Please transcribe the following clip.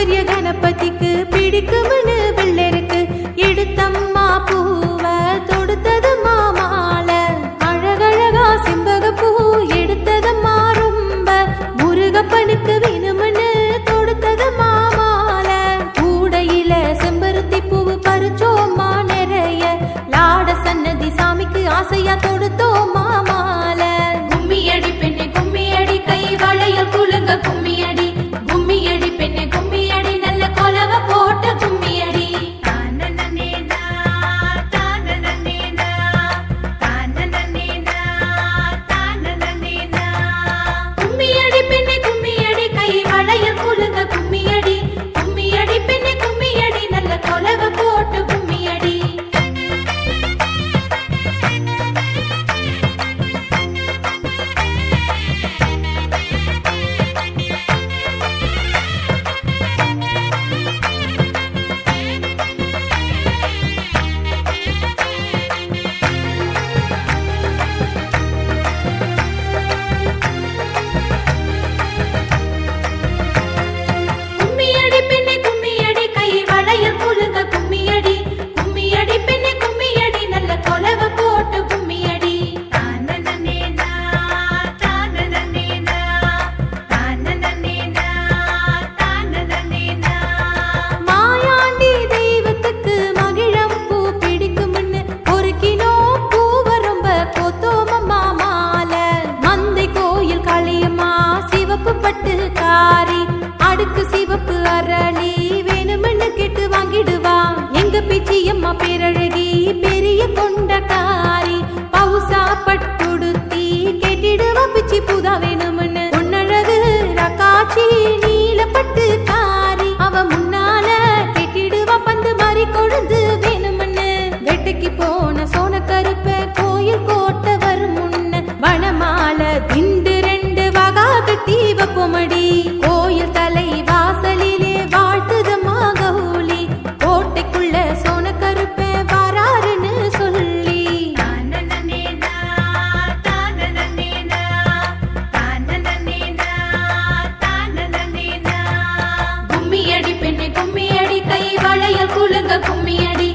ஐஸ்வர்ய கணபதிக்கு பிடிக்கும்னு வெள்ளருக்கு எடுத்தம்மா பூவ தொடுத்தது மாமால அழகழகா செம்பக பூ எடுத்ததம்மா ரொம்ப முருகப்பனுக்கு வேணும்னு தொடுத்தது மாமால கூடையில செம்பருத்தி பூவு பறிச்சோம்மா நிறைய லாட சன்னதி சாமிக்கு ஆசையா தொடுத்தோம் மாமால கும்மியடி பெண்ணே கும்மியடி கை வளையல் குலுங்க கும்மியடி கும்மியடி பெண்ணே கும்மியடி நல்ல கொலவ போட்ட கும்மியடி கும்மியடி பெண்ணே கும்மியடி கை வளையல் குலுங்க கும்மியடி கும்மியடி பெண்ணே கும்மியடி நல்ல கொலவ போட்ட கும்மியடி கும்மியடி பெண்ணே கும்மியடி கை வளையல் குலுங்க கும்மியடி கும்மியடி பெண்ணே கும்மியடி நல்ல கொலவ போட்டு கும்மியடி மாயாண்டி தெய்வத்துக்கு மகிழம் பூ பிடிக்கும்னு ஒரு கிலோ பூவ ரொம்ப கொத்தோமம்மா மால மந்தை கோயில் களியம்மா சிவப்பு பட்டு காரி அடுக்கு சிவப்பு அரளி வேணும்னு கேட்டு வாங்கிடுவா எங்க பிச்சியம்மா பேரழகி பெரிய கொண்டக்காரி பவுசா பட்டுடுத்தி கேட்டிடுவா பிச்சி பூதா வேணும்னு பொன்னழகு ரக்காச்சி நீல பட்டு காரி அவ முன்னால கேட்டிடுவா பந்து மாறி கொழுந்து வேணும்னு வெட்டைக்கு போன சோன கருப்ப கோயில் கோட்டை வரும் முன்ன வனமால திண்டு ரெண்டு வகா கட்டி வப்போமடி கோயில் தலை வாசலிலே வாழ்த்துதம்மா கௌலி கோட்டைக்குள்ள சோன கருப்ப வராருன்னு சொல்லி கும்மியடி பெண்ணே கும்மியடி கை வளையல் குலுங்க கும்மியடி